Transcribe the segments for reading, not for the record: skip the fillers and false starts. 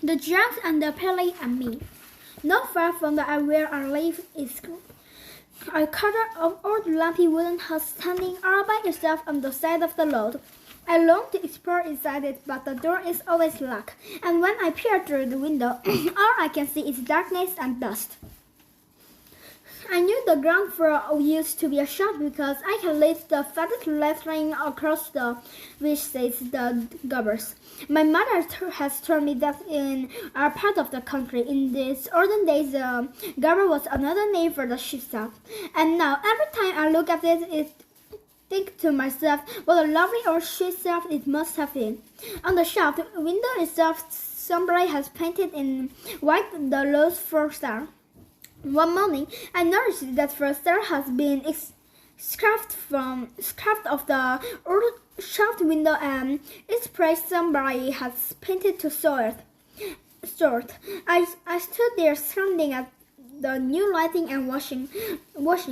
The Jack and the Pelly and me. Not far from the where I live is a quarter of old lumpy wooden house standing all by itself on the side of the road. I long to explore inside it, but the door is always locked, and when I peer through the window, all I can see is darkness and dust. I knew the ground floor used to be a shop because I can read the faded lettering across which says the Gubbers. My mother has told me that in our part of the country, in these olden days, Gubber was another name for the sheep shop. And now, every time I look at it, I think to myself, what a lovely old sheep shop it must have been. On the shop window itself, somebody has painted in white the rose for star. One morning, I noticed that the star has been scraped off the old shop window, and its place somebody has painted to sort. I stood there standing at the new lighting and watching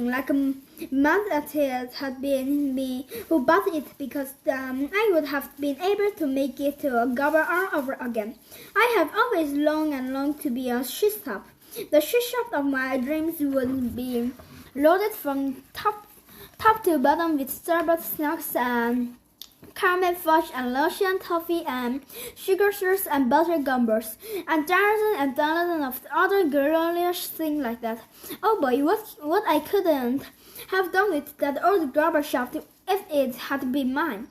like a mad at it had been me who bought it, because I would have been able to make it to a Gubber all over again. I have always longed to be a sheep shop. The sheep shop of my dreams would be loaded from top to bottom with Starbucks snacks and caramel fudge and lotion toffee and sugar shirts and butter gumbers and thousands of other glorious things like that. Oh boy, what I couldn't have done with that old Gubber shop if it had been mine.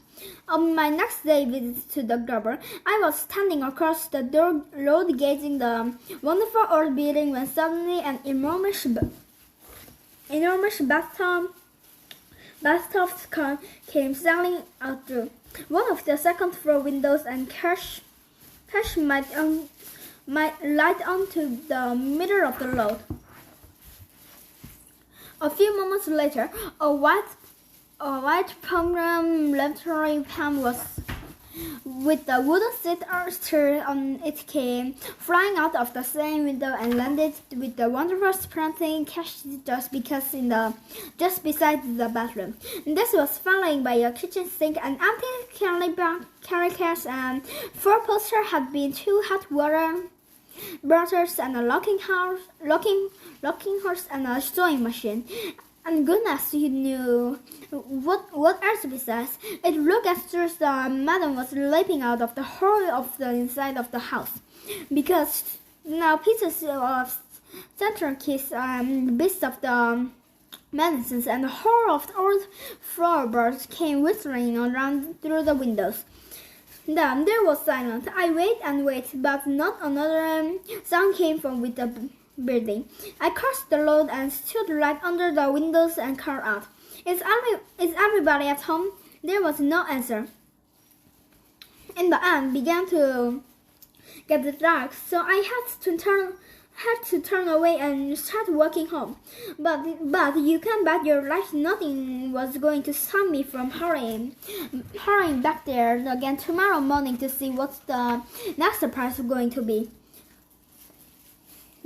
On my next day visit to the Gubber, I was standing across the road gazing the wonderful old building when suddenly an enormous bathtub came sailing out through one of the second floor windows and crashed my light onto the middle of the road. A few moments later, a white program laboratory pan was with the wooden seat stirred on it came flying out of the same window and landed with the wonderful splintering cash just beside the bathroom. This was followed by a kitchen sink, an empty carry case, and 4 posters had been 2 hot water bottles and a locking horse and a sewing machine. And goodness, you knew what else besides. It looked as if the madam was leaping out of the hole of the inside of the house, because now pieces of centerpiece and bits of the medicines and a whole of old floorboards came whistling around through the windows. Then there was silence. I waited, but not another sound came from with the building. I crossed the road and stood right under the windows and called out, Is everybody at home? There was no answer. In the end, began to get dark, so I had to turn away and start walking home. But you can bet your life nothing was going to stop me from hurrying back there again tomorrow morning to see what the next surprise was going to be.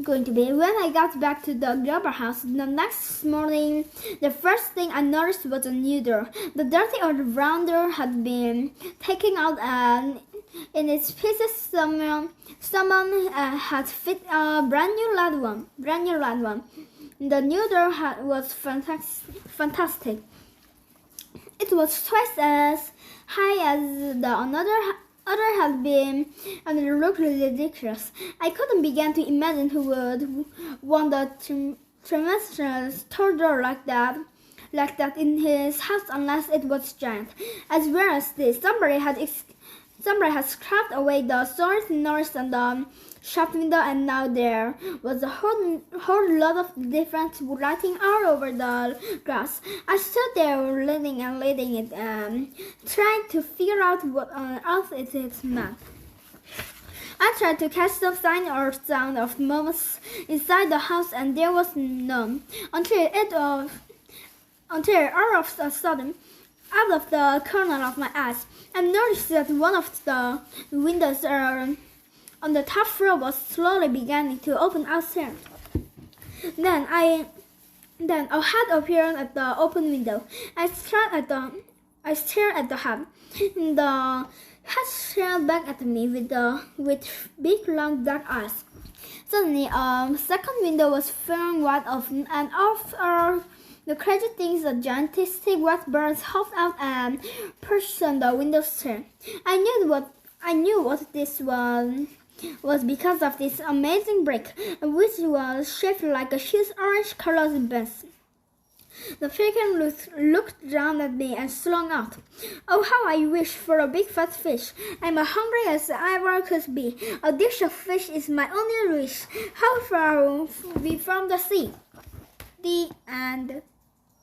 When I got back to the Gubber house the next morning, the first thing I noticed was a new door. The dirty old brown door had been taken out, and in its pieces someone had fit a brand new red one. The new door was fantastic. It was twice as high as the other had been, and it looked ridiculous. I couldn't begin to imagine who would want a tremendous tall door like that in his house unless it was giant. As well as this, somebody had scraped away the solid north on the shop window, and now there was a whole lot of different writing all over the grass. I stood there reading it, trying to figure out what on earth it meant. I tried to catch the sign or sound of movements inside the house, and there was none, until all of a sudden, out of the corner of my eyes, I noticed that one of the windows on the top floor was slowly beginning to open outstairs. Then a head appeared at the open window. I stared at the head. The Hat stared back at me with big long dark eyes. Suddenly, a second window was flung wide open, and after the crazy things, a gigantic white bird hopped out and perched on the window sill. I knew what this was because of this amazing brick, which was shaped like a huge orange-colored bus. The chicken looked down at me and slung out. "Oh, how I wish for a big fat fish! I'm as hungry as I ever could be. A dish of fish is my only wish. How far are we from the sea?" The end.